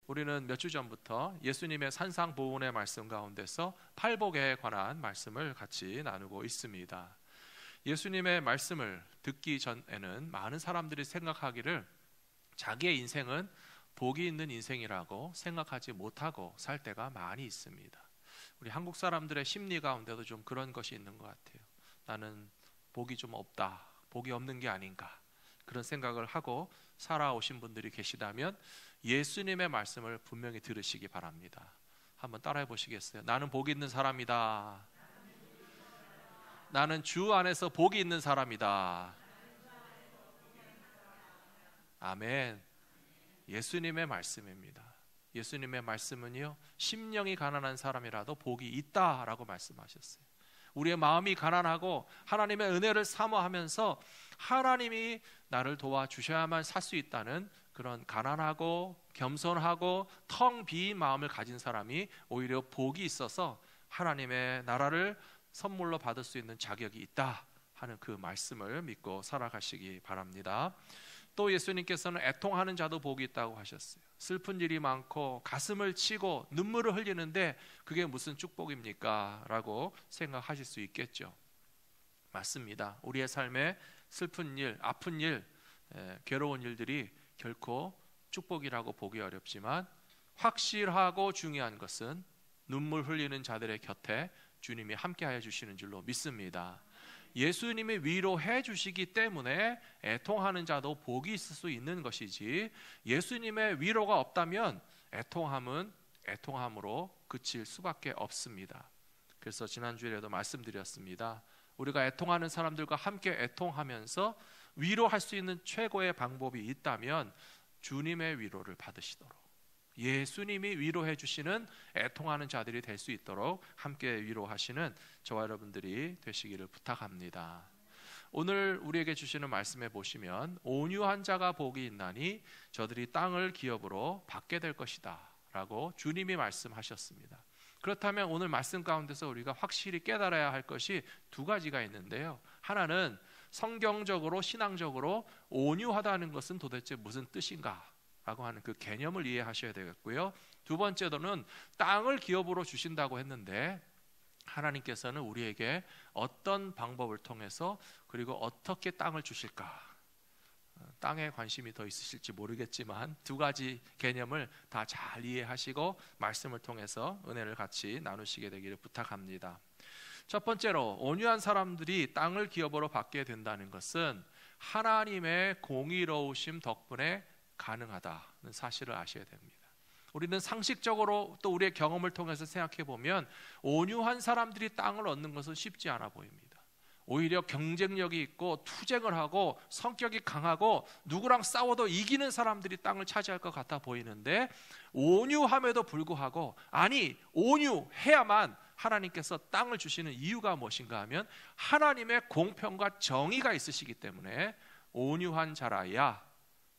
우리는 몇 주 전부터 예수님의 산상보훈의 말씀 가운데서 팔복에 관한 말씀을 같이 나누고 있습니다. 예수님의 말씀을 듣기 전에는 많은 사람들이 생각하기를 자기의 인생은 복이 있는 인생이라고 생각하지 못하고 살 때가 많이 있습니다. 우리 한국 사람들의 심리 가운데도 좀 그런 것이 있는 것 같아요. 나는 복이 좀 없다, 복이 없는 게 아닌가, 그런 생각을 하고 살아오신 분들이 계시다면 예수님의 말씀을 분명히 들으시기 바랍니다. 한번 따라해 보시겠어요? 나는 복이 있는 사람이다. 나는 주 안에서 복이 있는 사람이다. 아멘. 예수님의 말씀입니다. 예수님의 말씀은요, 심령이 가난한 사람이라도 복이 있다라고 말씀하셨어요. 우리의 마음이 가난하고 하나님의 은혜를 사모하면서 하나님이 나를 도와주셔야만 살 수 있다는 그런 가난하고 겸손하고 텅 비인 마음을 가진 사람이 오히려 복이 있어서 하나님의 나라를 선물로 받을 수 있는 자격이 있다 하는 그 말씀을 믿고 살아가시기 바랍니다. 또 예수님께서는 애통하는 자도 복이 있다고 하셨어요. 슬픈 일이 많고 가슴을 치고 눈물을 흘리는데 그게 무슨 축복입니까? 라고 생각하실 수 있겠죠. 맞습니다. 우리의 삶에 슬픈 일, 아픈 일, 괴로운 일들이 결코 축복이라고 보기 어렵지만 확실하고 중요한 것은 눈물 흘리는 자들의 곁에 주님이 함께하여 주시는 줄로 믿습니다. 예수님이 위로해 주시기 때문에 애통하는 자도 복이 있을 수 있는 것이지, 예수님의 위로가 없다면 애통함은 애통함으로 그칠 수밖에 없습니다. 그래서 지난주에도 말씀드렸습니다. 우리가 애통하는 사람들과 함께 애통하면서 위로할 수 있는 최고의 방법이 있다면 주님의 위로를 받으시도록, 예수님이 위로해 주시는 애통하는 자들이 될 수 있도록 함께 위로하시는 저와 여러분들이 되시기를 부탁합니다. 오늘 우리에게 주시는 말씀에 보시면 온유한 자가 복이 있나니 저들이 땅을 기업으로 받게 될 것이다 라고 주님이 말씀하셨습니다. 그렇다면 오늘 말씀 가운데서 우리가 확실히 깨달아야 할 것이 두 가지가 있는데요. 하나는 성경적으로 신앙적으로 온유하다는 것은 도대체 무슨 뜻인가 라고 하는 그 개념을 이해하셔야 되겠고요. 두 번째로는 땅을 기업으로 주신다고 했는데 하나님께서는 우리에게 어떤 방법을 통해서 그리고 어떻게 땅을 주실까? 땅에 관심이 더 있으실지 모르겠지만 두 가지 개념을 다 잘 이해하시고 말씀을 통해서 은혜를 같이 나누시게 되기를 부탁합니다. 첫 번째로 온유한 사람들이 땅을 기업으로 받게 된다는 것은 하나님의 공의로우심 덕분에 가능하다는 사실을 아셔야 됩니다. 우리는 상식적으로 또 우리의 경험을 통해서 생각해 보면 온유한 사람들이 땅을 얻는 것은 쉽지 않아 보입니다. 오히려 경쟁력이 있고 투쟁을 하고 성격이 강하고 누구랑 싸워도 이기는 사람들이 땅을 차지할 것 같아 보이는데, 온유함에도 불구하고 아니 온유해야만 하나님께서 땅을 주시는 이유가 무엇인가 하면 하나님의 공평과 정의가 있으시기 때문에 온유한 자라야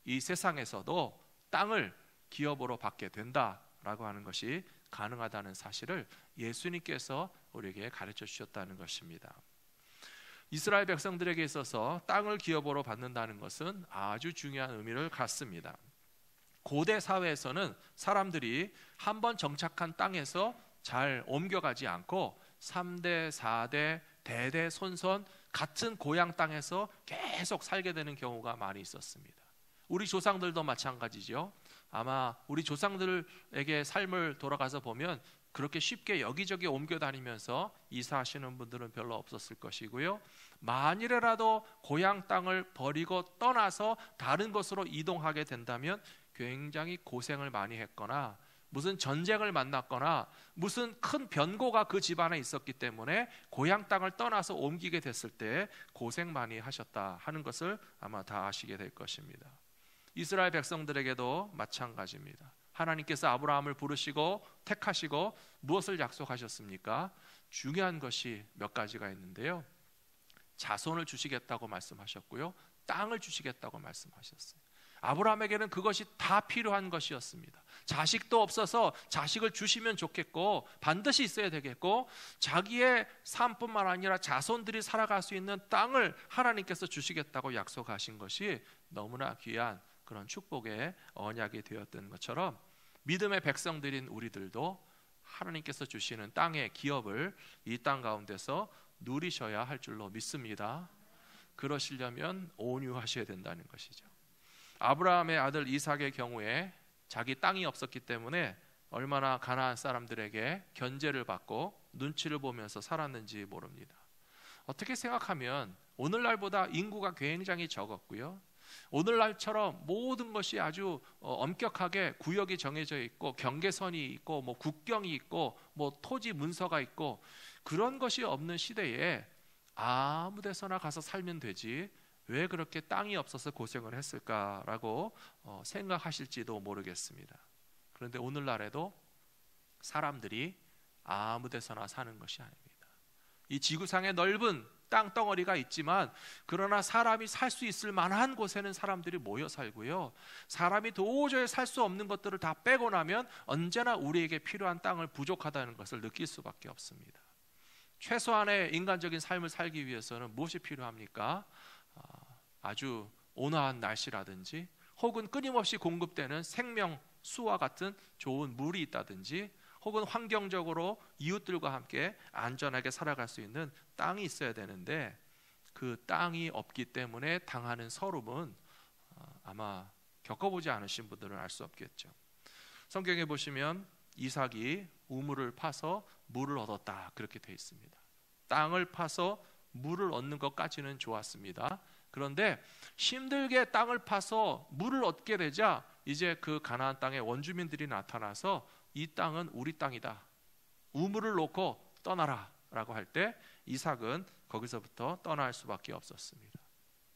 이 세상에서도 땅을 기업으로 받게 된다라고 하는 것이 가능하다는 사실을 예수님께서 우리에게 가르쳐 주셨다는 것입니다. 이스라엘 백성들에게 있어서 땅을 기업으로 받는다는 것은 아주 중요한 의미를 갖습니다. 고대 사회에서는 사람들이 한번 정착한 땅에서 잘 옮겨가지 않고 3대, 4대, 대대손손 같은 고향 땅에서 계속 살게 되는 경우가 많이 있었습니다. 우리 조상들도 마찬가지죠. 아마 우리 조상들에게 삶을 돌아가서 보면 그렇게 쉽게 여기저기 옮겨 다니면서 이사하시는 분들은 별로 없었을 것이고요. 만일이라도 고향 땅을 버리고 떠나서 다른 곳으로 이동하게 된다면 굉장히 고생을 많이 했거나 무슨 전쟁을 만났거나 무슨 큰 변고가 그 집안에 있었기 때문에 고향 땅을 떠나서 옮기게 됐을 때 고생 많이 하셨다 하는 것을 아마 다 아시게 될 것입니다. 이스라엘 백성들에게도 마찬가지입니다. 하나님께서 아브라함을 부르시고 택하시고 무엇을 약속하셨습니까? 중요한 것이 몇 가지가 있는데요. 자손을 주시겠다고 말씀하셨고요, 땅을 주시겠다고 말씀하셨어요. 아브라함에게는 그것이 다 필요한 것이었습니다. 자식도 없어서 자식을 주시면 좋겠고 반드시 있어야 되겠고, 자기의 삶뿐만 아니라 자손들이 살아갈 수 있는 땅을 하나님께서 주시겠다고 약속하신 것이 너무나 귀한 그런 축복의 언약이 되었던 것처럼, 믿음의 백성들인 우리들도 하나님께서 주시는 땅의 기업을 이 땅 가운데서 누리셔야 할 줄로 믿습니다. 그러시려면 온유하셔야 된다는 것이죠. 아브라함의 아들 이삭의 경우에 자기 땅이 없었기 때문에 얼마나 가나안 사람들에게 견제를 받고 눈치를 보면서 살았는지 모릅니다. 어떻게 생각하면 오늘날보다 인구가 굉장히 적었고요, 오늘날처럼 모든 것이 아주 엄격하게 구역이 정해져 있고 경계선이 있고 뭐 국경이 있고 뭐 토지 문서가 있고 그런 것이 없는 시대에 아무 데서나 가서 살면 되지 왜 그렇게 땅이 없어서 고생을 했을까라고 생각하실지도 모르겠습니다. 그런데 오늘날에도 사람들이 아무 데서나 사는 것이 아닙니다. 이 지구상에 넓은 땅덩어리가 있지만 그러나 사람이 살 수 있을 만한 곳에는 사람들이 모여 살고요, 사람이 도저히 살 수 없는 것들을 다 빼고 나면 언제나 우리에게 필요한 땅을 부족하다는 것을 느낄 수밖에 없습니다. 최소한의 인간적인 삶을 살기 위해서는 무엇이 필요합니까? 아주 온화한 날씨라든지 혹은 끊임없이 공급되는 생명 수와 같은 좋은 물이 있다든지 혹은 환경적으로 이웃들과 함께 안전하게 살아갈 수 있는 땅이 있어야 되는데 그 땅이 없기 때문에 당하는 서름은 아마 겪어보지 않으신 분들은 알 수 없겠죠. 성경에 보시면 이삭이 우물을 파서 물을 얻었다 그렇게 되어 있습니다. 땅을 파서 물을 얻는 것까지는 좋았습니다. 그런데 힘들게 땅을 파서 물을 얻게 되자 이제 그 가나안 땅의 원주민들이 나타나서 이 땅은 우리 땅이다, 우물을 놓고 떠나라 라고 할 때 이삭은 거기서부터 떠날 수밖에 없었습니다.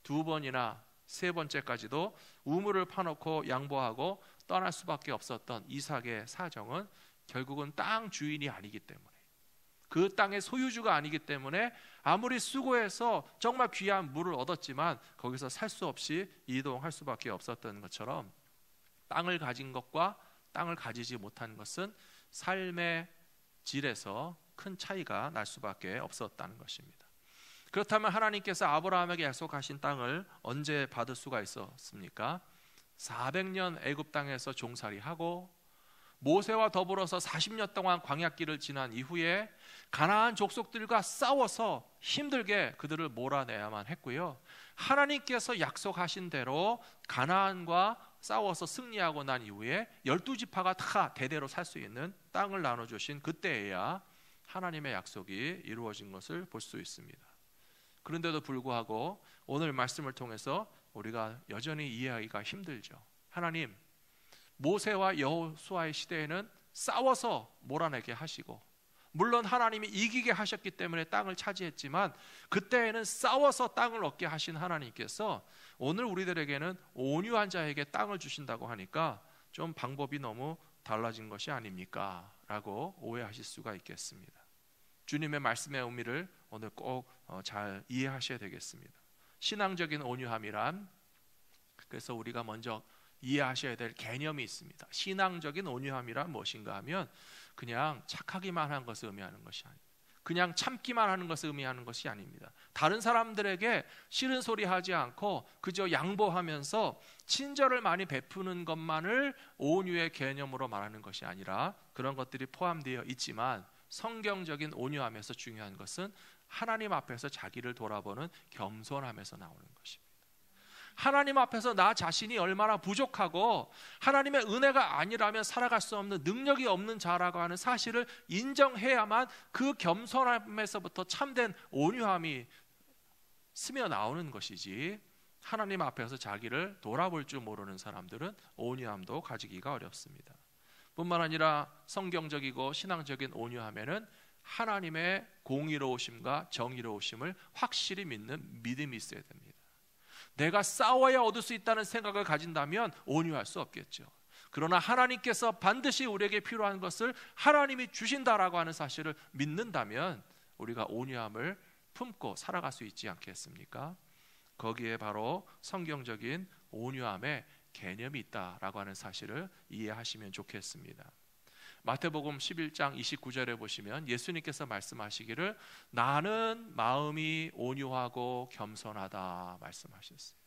2번이나 3번째까지도 우물을 파놓고 양보하고 떠날 수밖에 없었던 이삭의 사정은 결국은 땅 주인이 아니기 때문에, 그 땅의 소유주가 아니기 때문에 아무리 수고해서 정말 귀한 물을 얻었지만 거기서 살 수 없이 이동할 수밖에 없었던 것처럼 땅을 가진 것과 땅을 가지지 못한 것은 삶의 질에서 큰 차이가 날 수밖에 없었다는 것입니다. 그렇다면 하나님께서 아브라함에게 약속하신 땅을 언제 받을 수가 있었습니까? 400년 애굽 땅에서 종살이하고 모세와 더불어서 40년 동안 광야길을 지난 이후에 가나안 족속들과 싸워서 힘들게 그들을 몰아내야만 했고요, 하나님께서 약속하신 대로 가나안과 싸워서 승리하고 난 이후에 12지파가 다 대대로 살 수 있는 땅을 나눠주신 그때에야 하나님의 약속이 이루어진 것을 볼 수 있습니다. 그런데도 불구하고 오늘 말씀을 통해서 우리가 여전히 이해하기가 힘들죠. 하나님, 모세와 여호수아의 시대에는 싸워서 몰아내게 하시고, 물론 하나님이 이기게 하셨기 때문에 땅을 차지했지만 그때에는 싸워서 땅을 얻게 하신 하나님께서 오늘 우리들에게는 온유한 자에게 땅을 주신다고 하니까 좀 방법이 너무 달라진 것이 아닙니까? 라고 오해하실 수가 있겠습니다. 주님의 말씀의 의미를 오늘 꼭 잘 이해하셔야 되겠습니다. 신앙적인 온유함이란, 그래서 우리가 먼저 이해하셔야 될 개념이 있습니다. 신앙적인 온유함이란 무엇인가 하면 그냥 착하기만 하는 것을 의미하는 것이 아닙니다. 그냥 참기만 하는 것을 의미하는 것이 아닙니다. 다른 사람들에게 싫은 소리 하지 않고 그저 양보하면서 친절을 많이 베푸는 것만을 온유의 개념으로 말하는 것이 아니라, 그런 것들이 포함되어 있지만 성경적인 온유함에서 중요한 것은 하나님 앞에서 자기를 돌아보는 겸손함에서 나오는 것입니다. 하나님 앞에서 나 자신이 얼마나 부족하고 하나님의 은혜가 아니라면 살아갈 수 없는, 능력이 없는 자라고 하는 사실을 인정해야만 그 겸손함에서부터 참된 온유함이 스며 나오는 것이지, 하나님 앞에서 자기를 돌아볼 줄 모르는 사람들은 온유함도 가지기가 어렵습니다. 뿐만 아니라 성경적이고 신앙적인 온유함에는 하나님의 공의로우심과 정의로우심을 확실히 믿는 믿음이 있어야 됩니다. 내가 싸워야 얻을 수 있다는 생각을 가진다면 온유할 수 없겠죠. 그러나 하나님께서 반드시 우리에게 필요한 것을 하나님이 주신다라고 하는 사실을 믿는다면 우리가 온유함을 품고 살아갈 수 있지 않겠습니까? 거기에 바로 성경적인 온유함의 개념이 있다라고 하는 사실을 이해하시면 좋겠습니다. 마태복음 11장 29절에 보시면 예수님께서 말씀하시기를 나는 마음이 온유하고 겸손하다 말씀하셨어요.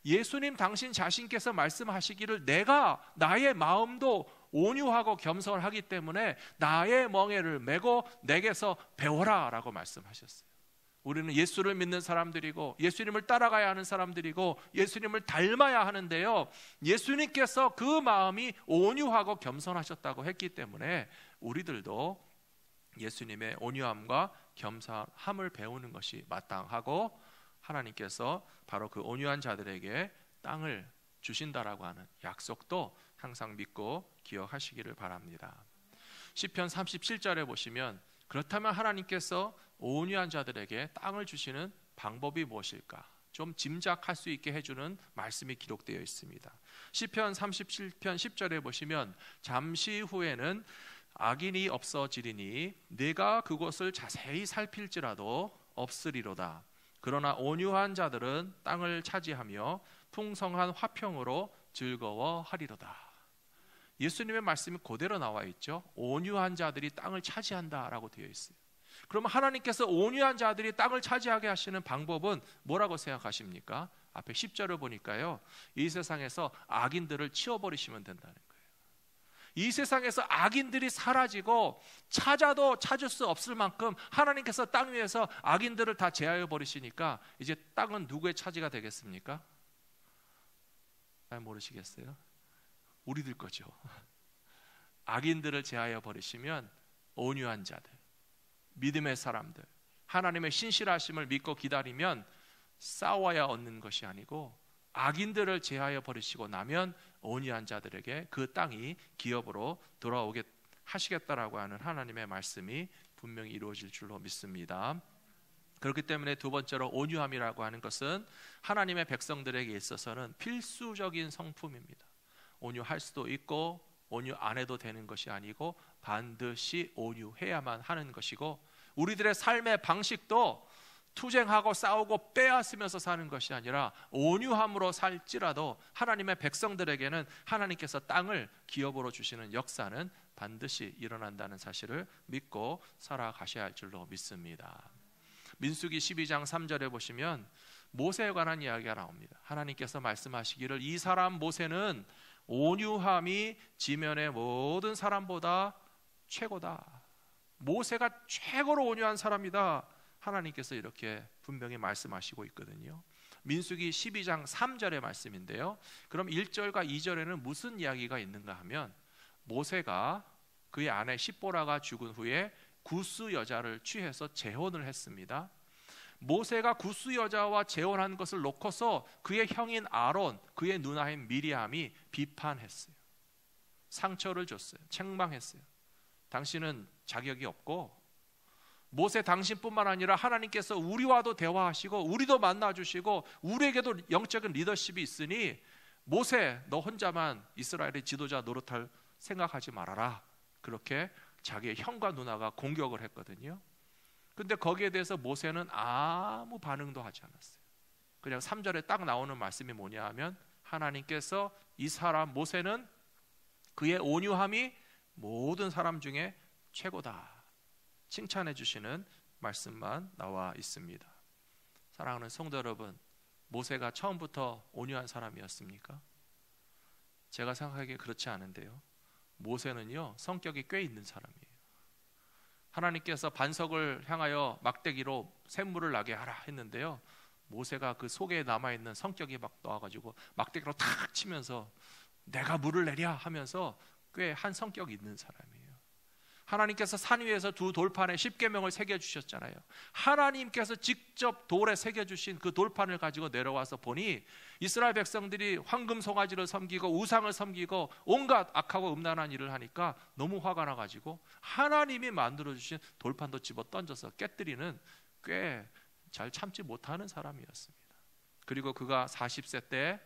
예수님 당신 자신께서 말씀하시기를 내가 나의 마음도 온유하고 겸손하기 때문에 나의 멍에를 메고 내게서 배워라 라고 말씀하셨어요. 우리는 예수를 믿는 사람들이고 예수님을 따라가야 하는 사람들이고 예수님을 닮아야 하는데요, 예수님께서 그 마음이 온유하고 겸손하셨다고 했기 때문에 우리들도 예수님의 온유함과 겸손함을 배우는 것이 마땅하고, 하나님께서 바로 그 온유한 자들에게 땅을 주신다라고 하는 약속도 항상 믿고 기억하시기를 바랍니다. 시편 37절에 보시면, 그렇다면 하나님께서 온유한 자들에게 땅을 주시는 방법이 무엇일까? 좀 짐작할 수 있게 해주는 말씀이 기록되어 있습니다. 시편 37편 10절에 보시면, 잠시 후에는 악인이 없어지리니 내가 그곳을 자세히 살필지라도 없으리로다. 그러나 온유한 자들은 땅을 차지하며 풍성한 화평으로 즐거워하리로다. 예수님의 말씀이 그대로 나와 있죠. 온유한 자들이 땅을 차지한다라고 되어 있어요. 그러면 하나님께서 온유한 자들이 땅을 차지하게 하시는 방법은 뭐라고 생각하십니까? 앞에 10절을 보니까요, 이 세상에서 악인들을 치워버리시면 된다는 거예요. 이 세상에서 악인들이 사라지고 찾아도 찾을 수 없을 만큼 하나님께서 땅 위에서 악인들을 다 제하여 버리시니까 이제 땅은 누구의 차지가 되겠습니까? 잘 모르시겠어요? 우리들 거죠. 악인들을 제하여 버리시면 온유한 자들, 믿음의 사람들, 하나님의 신실하심을 믿고 기다리면 싸워야 얻는 것이 아니고, 악인들을 제하여 버리시고 나면 온유한 자들에게 그 땅이 기업으로 돌아오게 하시겠다라고 하는 하나님의 말씀이 분명히 이루어질 줄로 믿습니다. 그렇기 때문에 두 번째로 온유함이라고 하는 것은 하나님의 백성들에게 있어서는 필수적인 성품입니다. 온유할 수도 있고 온유 안 해도 되는 것이 아니고 반드시 온유해야만 하는 것이고, 우리들의 삶의 방식도 투쟁하고 싸우고 빼앗으면서 사는 것이 아니라 온유함으로 살지라도 하나님의 백성들에게는 하나님께서 땅을 기업으로 주시는 역사는 반드시 일어난다는 사실을 믿고 살아가셔야 할 줄로 믿습니다. 민수기 12장 3절에 보시면 모세에 관한 이야기가 나옵니다. 하나님께서 말씀하시기를, 이 사람 모세는 온유함이 지면의 모든 사람보다 최고다. 모세가 최고로 온유한 사람이다. 하나님께서 이렇게 분명히 말씀하시고 있거든요. 민수기 12장 3절의 말씀인데요, 그럼 1절과 2절에는 무슨 이야기가 있는가 하면, 모세가 그의 아내 십보라가 죽은 후에 구스 여자를 취해서 재혼을 했습니다. 모세가 구스 여자와 재혼한 것을 놓고서 그의 형인 아론, 그의 누나인 미리암이 비판했어요. 상처를 줬어요. 책망했어요. 당신은 자격이 없고, 모세 당신뿐만 아니라 하나님께서 우리와도 대화하시고 우리도 만나주시고 우리에게도 영적인 리더십이 있으니 모세 너 혼자만 이스라엘의 지도자 노릇할 생각하지 말아라. 그렇게 자기의 형과 누나가 공격을 했거든요. 근데 거기에 대해서 모세는 아무 반응도 하지 않았어요. 그냥 3절에 딱 나오는 말씀이 뭐냐 하면, 하나님께서 이 사람 모세는 그의 온유함이 모든 사람 중에 최고다, 칭찬해 주시는 말씀만 나와 있습니다. 사랑하는 성도 여러분, 모세가 처음부터 온유한 사람이었습니까? 제가 생각하기에 그렇지 않은데요, 모세는요 성격이 꽤 있는 사람이에요. 하나님께서 반석을 향하여 막대기로 샘물을 나게 하라 했는데요, 모세가 그 속에 남아있는 성격이 막 나와가지고 막대기로 탁 치면서 내가 물을 내랴 하면서 꽤 한 성격이 있는 사람이에요. 하나님께서 산 위에서 두 돌판에 십계명을 새겨주셨잖아요. 하나님께서 직접 돌에 새겨주신 그 돌판을 가지고 내려와서 보니 이스라엘 백성들이 황금 송아지를 섬기고 우상을 섬기고 온갖 악하고 음란한 일을 하니까 너무 화가 나가지고 하나님이 만들어주신 돌판도 집어 던져서 깨뜨리는 꽤 잘 참지 못하는 사람이었습니다. 그리고 그가 40세 때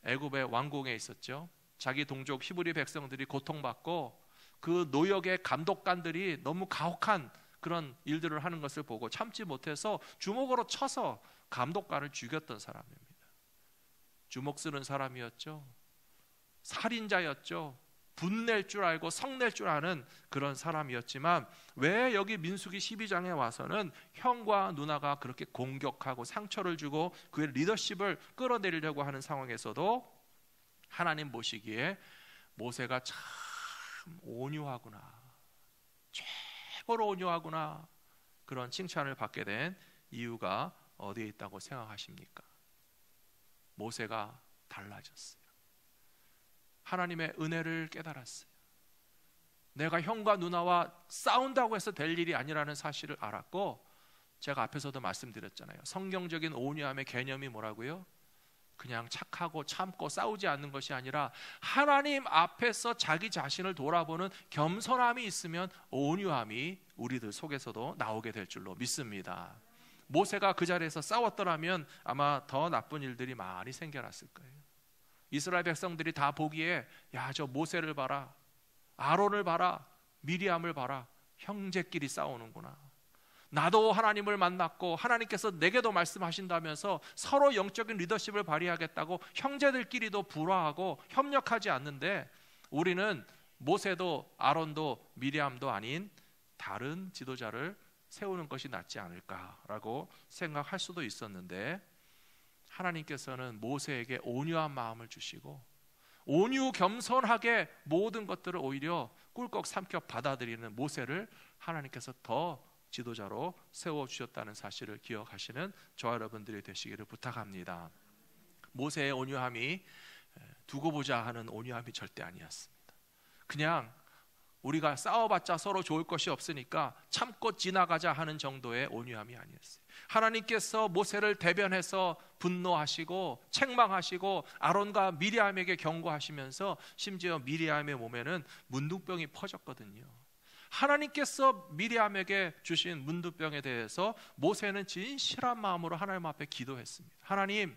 애굽의 왕궁에 있었죠. 자기 동족 히브리 백성들이 고통받고 그 노역의 감독관들이 너무 가혹한 그런 일들을 하는 것을 보고 참지 못해서 주먹으로 쳐서 감독관을 죽였던 사람입니다. 주먹 쓰는 사람이었죠. 살인자였죠. 분낼 줄 알고 성낼 줄 아는 그런 사람이었지만 왜 여기 민수기 12장에 와서는 형과 누나가 그렇게 공격하고 상처를 주고 그의 리더십을 끌어내리려고 하는 상황에서도 하나님 보시기에 모세가 참 참 온유하구나, 최고로 온유하구나, 그런 칭찬을 받게 된 이유가 어디에 있다고 생각하십니까? 모세가 달라졌어요. 하나님의 은혜를 깨달았어요. 내가 형과 누나와 싸운다고 해서 될 일이 아니라는 사실을 알았고, 제가 앞에서도 말씀드렸잖아요. 성경적인 온유함의 개념이 뭐라고요? 그냥 착하고 참고 싸우지 않는 것이 아니라 하나님 앞에서 자기 자신을 돌아보는 겸손함이 있으면 온유함이 우리들 속에서도 나오게 될 줄로 믿습니다. 모세가 그 자리에서 싸웠더라면 아마 더 나쁜 일들이 많이 생겨났을 거예요. 이스라엘 백성들이 다 보기에, 야, 저 모세를 봐라, 아론을 봐라, 미리암을 봐라, 형제끼리 싸우는구나. 나도 하나님을 만났고 하나님께서 내게도 말씀하신다면서 서로 영적인 리더십을 발휘하겠다고 형제들끼리도 불화하고 협력하지 않는데, 우리는 모세도 아론도 미리암도 아닌 다른 지도자를 세우는 것이 낫지 않을까라고 생각할 수도 있었는데, 하나님께서는 모세에게 온유한 마음을 주시고 온유 겸손하게 모든 것들을 오히려 꿀꺽 삼켜 받아들이는 모세를 하나님께서 더 지도자로 세워주셨다는 사실을 기억하시는 저와 여러분들이 되시기를 부탁합니다. 모세의 온유함이 두고 보자 하는 온유함이 절대 아니었습니다. 그냥 우리가 싸워봤자 서로 좋을 것이 없으니까 참고 지나가자 하는 정도의 온유함이 아니었어요. 하나님께서 모세를 대변해서 분노하시고 책망하시고 아론과 미리암에게 경고하시면서 심지어 미리암의 몸에는 문둥병이 퍼졌거든요. 하나님께서 미리암에게 주신 문둥병에 대해서 모세는 진실한 마음으로 하나님 앞에 기도했습니다. 하나님,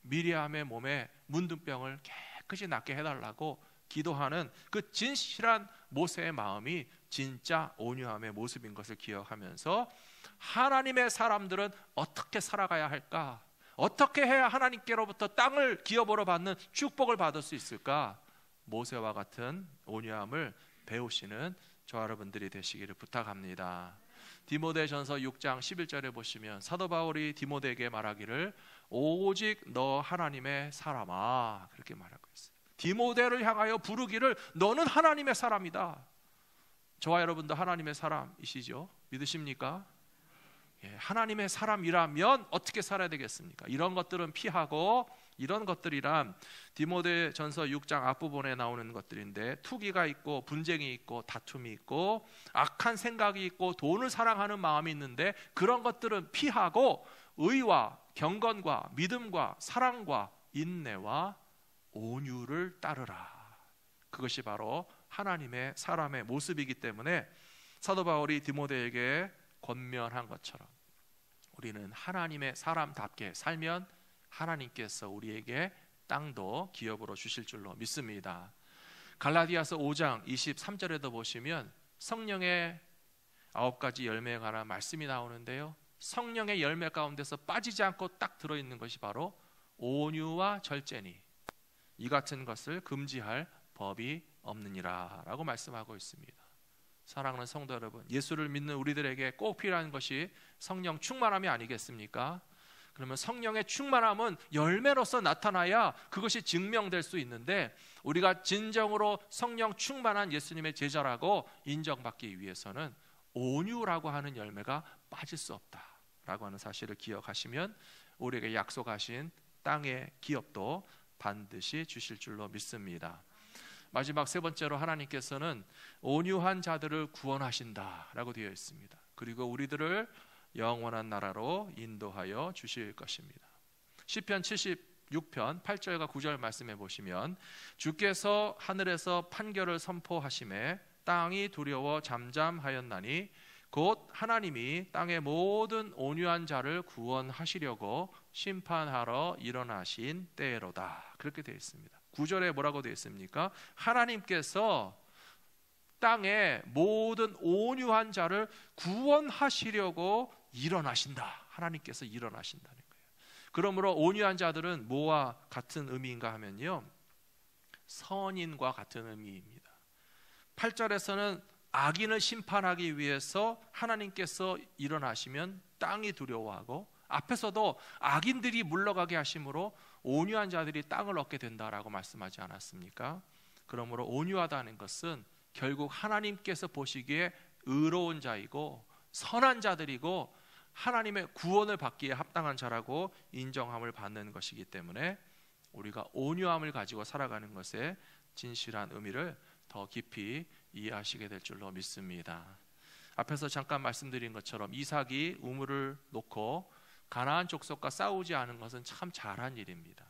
미리암의 몸에 문둥병을 깨끗이 낫게 해달라고 기도하는 그 진실한 모세의 마음이 진짜 온유함의 모습인 것을 기억하면서 하나님의 사람들은 어떻게 살아가야 할까? 어떻게 해야 하나님께로부터 땅을 기업으로 받는 축복을 받을 수 있을까? 모세와 같은 온유함을 배우시는 저와 여러분들이 되시기를 부탁합니다. 디모데전서 6장 11절에 보시면 사도 바울이 디모데에게 말하기를 오직 너 하나님의 사람아, 그렇게 말하고 있어요. 디모데를 향하여 부르기를 너는 하나님의 사람이다. 저와 여러분도 하나님의 사람이시죠? 믿으십니까? 예, 하나님의 사람이라면 어떻게 살아야 되겠습니까? 이런 것들은 피하고, 이런 것들이란 디모데전서 6장 앞부분에 나오는 것들인데, 투기가 있고 분쟁이 있고 다툼이 있고 악한 생각이 있고 돈을 사랑하는 마음이 있는데, 그런 것들은 피하고 의와 경건과 믿음과 사랑과 인내와 온유를 따르라. 그것이 바로 하나님의 사람의 모습이기 때문에 사도 바울이 디모데에게 권면한 것처럼 우리는 하나님의 사람답게 살면 하나님께서 우리에게 땅도 기업으로 주실 줄로 믿습니다. 갈라디아서 5장 23절에도 보시면 성령의 9가지 열매에 관한 말씀이 나오는데요, 성령의 열매 가운데서 빠지지 않고 딱 들어있는 것이 바로 온유와 절제니 이 같은 것을 금지할 법이 없느니라 라고 말씀하고 있습니다. 사랑하는 성도 여러분, 예수를 믿는 우리들에게 꼭 필요한 것이 성령 충만함이 아니겠습니까? 그러면 성령의 충만함은 열매로서 나타나야 그것이 증명될 수 있는데, 우리가 진정으로 성령 충만한 예수님의 제자라고 인정받기 위해서는 온유라고 하는 열매가 빠질 수 없다라고 하는 사실을 기억하시면 우리에게 약속하신 땅의 기업도 반드시 주실 줄로 믿습니다. 마지막 세 번째로 하나님께서는 온유한 자들을 구원하신다라고 되어 있습니다. 그리고 우리들을 영원한 나라로 인도하여 주실 것입니다. 시편 76편 8절과 9절 말씀해 보시면 주께서 하늘에서 판결을 선포하심에 땅이 두려워 잠잠하였나니 곧 하나님이 땅의 모든 온유한 자를 구원하시려고 심판하러 일어나신 때로다. 그렇게 되어 있습니다. 9절에 뭐라고 되어 있습니까? 하나님께서 땅의 모든 온유한 자를 구원하시려고 일어나신다. 하나님께서 일어나신다는 거예요. 그러므로 온유한 자들은 뭐와 같은 의미인가 하면요, 선인과 같은 의미입니다. 8절에서는 악인을 심판하기 위해서 하나님께서 일어나시면 땅이 두려워하고, 앞에서도 악인들이 물러가게 하심으로 온유한 자들이 땅을 얻게 된다라고 말씀하지 않았습니까? 그러므로 온유하다는 것은 결국 하나님께서 보시기에 의로운 자이고 선한 자들이고 하나님의 구원을 받기에 합당한 자라고 인정함을 받는 것이기 때문에 우리가 온유함을 가지고 살아가는 것에 진실한 의미를 더 깊이 이해하시게 될 줄로 믿습니다. 앞에서 잠깐 말씀드린 것처럼 이삭이 우물을 놓고 가나안 족속과 싸우지 않은 것은 참 잘한 일입니다.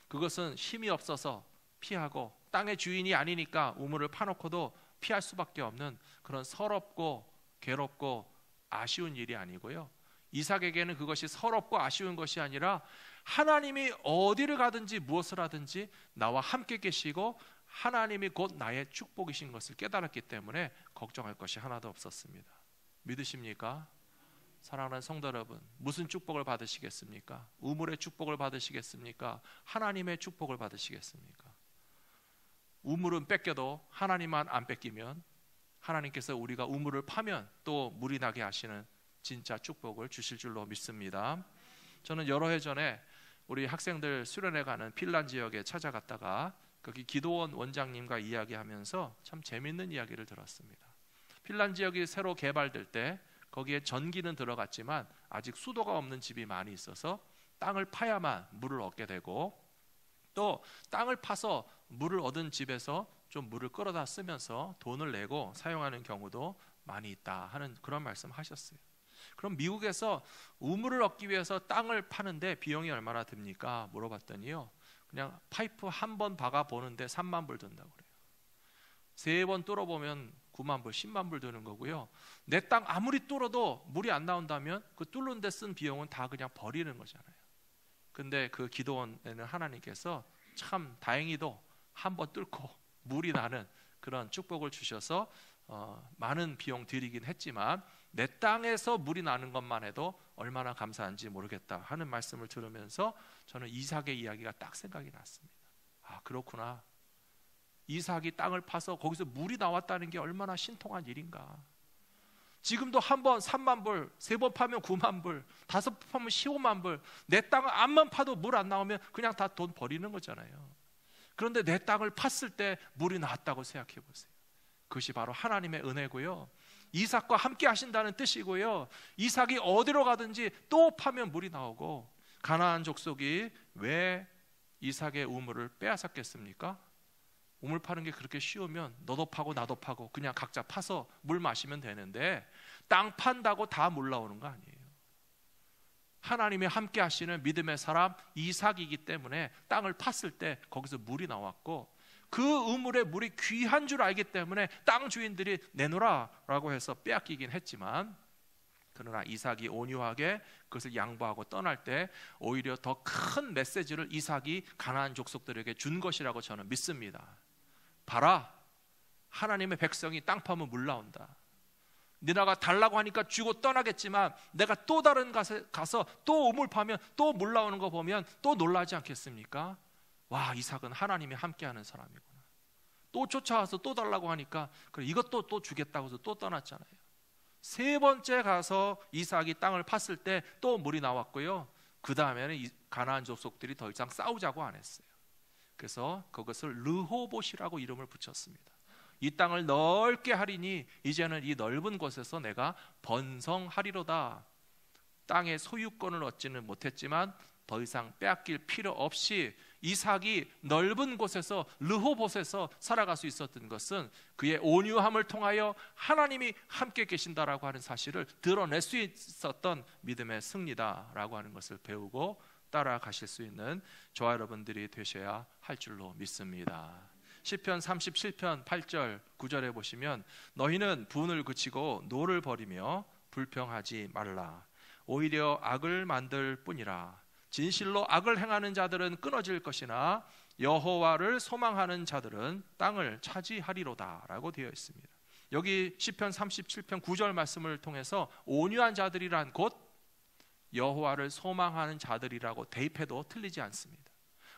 그것은 힘이 없어서 피하고 땅의 주인이 아니니까 우물을 파놓고도 피할 수밖에 없는 그런 서럽고 괴롭고 아쉬운 일이 아니고요, 이삭에게는 그것이 서럽고 아쉬운 것이 아니라 하나님이 어디를 가든지 무엇을 하든지 나와 함께 계시고 하나님이 곧 나의 축복이신 것을 깨달았기 때문에 걱정할 것이 하나도 없었습니다. 믿으십니까? 사랑하는 성도 여러분, 무슨 축복을 받으시겠습니까? 우물의 축복을 받으시겠습니까? 하나님의 축복을 받으시겠습니까? 우물은 뺏겨도 하나님만 안 뺏기면 하나님께서 우리가 우물을 파면 또 물이 나게 하시는 진짜 축복을 주실 줄로 믿습니다. 저는 여러 해 전에 우리 학생들 수련회 가는 핀란 지역에 찾아갔다가 거기 기도원 원장님과 이야기하면서 참 재밌는 이야기를 들었습니다. 핀란 지역이 새로 개발될 때 거기에 전기는 들어갔지만 아직 수도가 없는 집이 많이 있어서 땅을 파야만 물을 얻게 되고, 또 땅을 파서 물을 얻은 집에서 좀 물을 끌어다 쓰면서 돈을 내고 사용하는 경우도 많이 있다 하는 그런 말씀 하셨어요. 그럼 미국에서 우물을 얻기 위해서 땅을 파는데 비용이 얼마나 듭니까? 물어봤더니요, 그냥 파이프 한 번 박아 보는데 3만 불 든다고 그래요. 3번 뚫어보면 9만 불, 10만 불 드는 거고요. 내 땅 아무리 뚫어도 물이 안 나온다면 그 뚫는 데 쓴 비용은 다 그냥 버리는 거잖아요. 근데 그 기도원에는 하나님께서 참 다행히도 한 번 뚫고 물이 나는 그런 축복을 주셔서 많은 비용 들이긴 했지만 내 땅에서 물이 나는 것만 해도 얼마나 감사한지 모르겠다 하는 말씀을 들으면서 저는 이삭의 이야기가 딱 생각이 났습니다. 아, 그렇구나. 이삭이 땅을 파서 거기서 물이 나왔다는 게 얼마나 신통한 일인가. 지금도 한 번 3만 불, 3번 파면 9만 불, 5번 파면 15만 불, 내 땅을 암만 파도 물 안 나오면 그냥 다 돈 버리는 거잖아요. 그런데 내 땅을 팠을 때 물이 나왔다고 생각해 보세요. 그것이 바로 하나님의 은혜고요, 이삭과 함께 하신다는 뜻이고요, 이삭이 어디로 가든지 또 파면 물이 나오고, 가나안 족속이 왜 이삭의 우물을 빼앗았겠습니까? 우물 파는 게 그렇게 쉬우면 너도 파고 나도 파고 그냥 각자 파서 물 마시면 되는데 땅 판다고 다 물 나오는 거 아니에요. 하나님이 함께 하시는 믿음의 사람 이삭이기 때문에 땅을 팠을 때 거기서 물이 나왔고, 그 우물의 물이 귀한 줄 알기 때문에 땅 주인들이 내놓으라 라고 해서 빼앗기긴 했지만, 그러나 이삭이 온유하게 그것을 양보하고 떠날 때 오히려 더 큰 메시지를 이삭이 가나안 족속들에게 준 것이라고 저는 믿습니다. 봐라, 하나님의 백성이 땅 파면 물 나온다. 너네가 달라고 하니까 주고 떠나겠지만 내가 또 다른 곳에 가서 또 우물 파면 또 물 나오는 거 보면 또 놀라지 않겠습니까? 와, 이삭은 하나님이 함께하는 사람이구나. 또 쫓아와서 또 달라고 하니까 그래, 이것도 또 주겠다고 해서 또 떠났잖아요. 3번째 가서 이삭이 땅을 팠을 때 또 물이 나왔고요, 그 다음에는 가나안 족속들이 더 이상 싸우자고 안 했어요. 그래서 그것을 르호봇이라고 이름을 붙였습니다. 이 땅을 넓게 하리니 이제는 이 넓은 곳에서 내가 번성하리로다. 땅의 소유권을 얻지는 못했지만 더 이상 빼앗길 필요 없이 이삭이 넓은 곳에서 르호봇에서 살아갈 수 있었던 것은 그의 온유함을 통하여 하나님이 함께 계신다라고 하는 사실을 드러낼 수 있었던 믿음의 승리다라고 하는 것을 배우고 따라가실 수 있는 저와 여러분들이 되셔야 할 줄로 믿습니다. 시편 37편 8절 9절에 보시면 너희는 분을 그치고 노를 버리며 불평하지 말라. 오히려 악을 만들 뿐이라. 진실로 악을 행하는 자들은 끊어질 것이나 여호와를 소망하는 자들은 땅을 차지하리로다 라고 되어 있습니다. 여기 시편 37편 9절 말씀을 통해서 온유한 자들이란 곧 여호와를 소망하는 자들이라고 대입해도 틀리지 않습니다.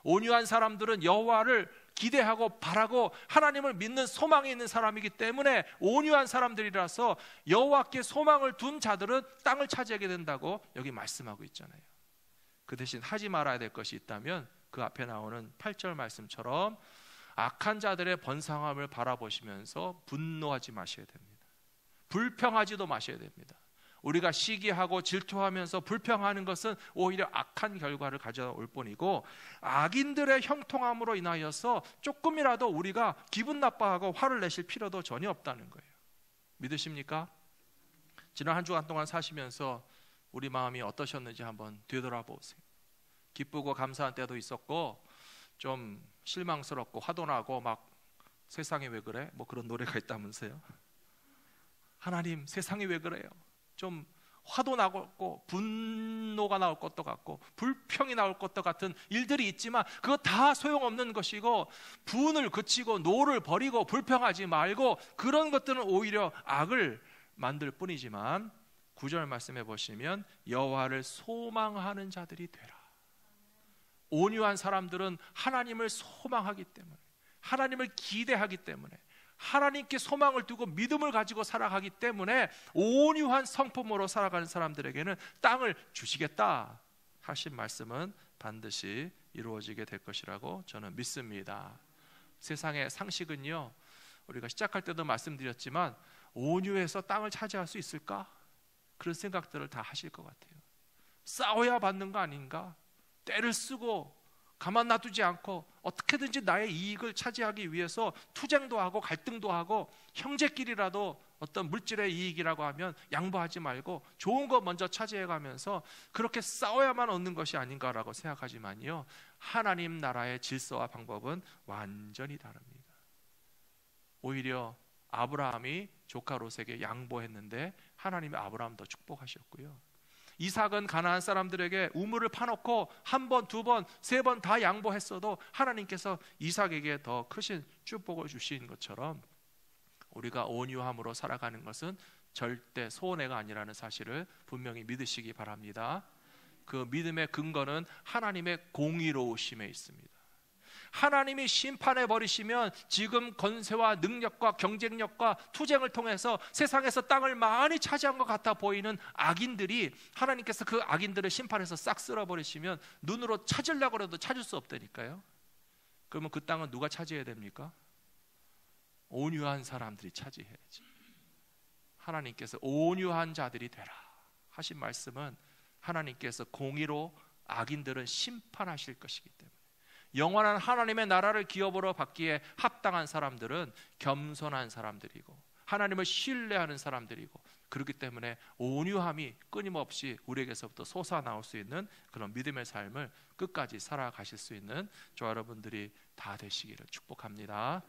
온유한 사람들은 여호와를 기대하고 바라고 하나님을 믿는 소망이 있는 사람이기 때문에 온유한 사람들이라서 여호와께 소망을 둔 자들은 땅을 차지하게 된다고 여기 말씀하고 있잖아요. 그 대신 하지 말아야 될 것이 있다면 그 앞에 나오는 8절 말씀처럼 악한 자들의 번성함을 바라보시면서 분노하지 마셔야 됩니다. 불평하지도 마셔야 됩니다. 우리가 시기하고 질투하면서 불평하는 것은 오히려 악한 결과를 가져올 뿐이고, 악인들의 형통함으로 인하여서 조금이라도 우리가 기분 나빠하고 화를 내실 필요도 전혀 없다는 거예요. 믿으십니까? 지난 한 주간 동안 사시면서 우리 마음이 어떠셨는지 한번 되돌아보세요. 기쁘고 감사한 때도 있었고, 좀 실망스럽고 화도 나고 막 세상에 왜 그래? 뭐 그런 노래가 있다면서요. 하나님, 세상이 왜 그래요? 좀 화도 나고 분노가 나올 것도 같고 불평이 나올 것도 같은 일들이 있지만 그거 다 소용없는 것이고, 분을 그치고 노를 버리고 불평하지 말고 그런 것들은 오히려 악을 만들 뿐이지만, 9절 말씀해 보시면 여호와를 소망하는 자들이 되라. 온유한 사람들은 하나님을 소망하기 때문에, 하나님을 기대하기 때문에, 하나님께 소망을 두고 믿음을 가지고 살아가기 때문에 온유한 성품으로 살아가는 사람들에게는 땅을 주시겠다 하신 말씀은 반드시 이루어지게 될 것이라고 저는 믿습니다. 세상의 상식은요, 우리가 시작할 때도 말씀드렸지만 온유해서 땅을 차지할 수 있을까? 그런 생각들을 다 하실 것 같아요. 싸워야 받는 거 아닌가? 때를 쓰고 가만 놔두지 않고 어떻게든지 나의 이익을 차지하기 위해서 투쟁도 하고 갈등도 하고, 형제끼리라도 어떤 물질의 이익이라고 하면 양보하지 말고 좋은 거 먼저 차지해 가면서 그렇게 싸워야만 얻는 것이 아닌가라고 생각하지만요, 하나님 나라의 질서와 방법은 완전히 다릅니다. 오히려 아브라함이 조카 롯에게 양보했는데 하나님이 아브라함 더 축복하셨고요, 이삭은 가나안 사람들에게 우물을 파놓고 한 번, 두 번, 세 번 다 양보했어도 하나님께서 이삭에게 더 크신 축복을 주신 것처럼, 우리가 온유함으로 살아가는 것은 절대 손해가 아니라는 사실을 분명히 믿으시기 바랍니다. 그 믿음의 근거는 하나님의 공의로우심에 있습니다. 하나님이 심판해 버리시면 지금 권세와 능력과 경쟁력과 투쟁을 통해서 세상에서 땅을 많이 차지한 것 같아 보이는 악인들이, 하나님께서 그 악인들을 심판해서 싹 쓸어버리시면 눈으로 찾으려고 해도 찾을 수 없다니까요. 그러면 그 땅은 누가 차지해야 됩니까? 온유한 사람들이 차지해야지. 하나님께서 온유한 자들이 되라 하신 말씀은 하나님께서 공의로 악인들은 심판하실 것이기 때문에, 영원한 하나님의 나라를 기업으로 받기에 합당한 사람들은 겸손한 사람들이고 하나님을 신뢰하는 사람들이고, 그렇기 때문에 온유함이 끊임없이 우리에게서부터 솟아나올 수 있는 그런 믿음의 삶을 끝까지 살아가실 수 있는 저와 여러분들이 다 되시기를 축복합니다.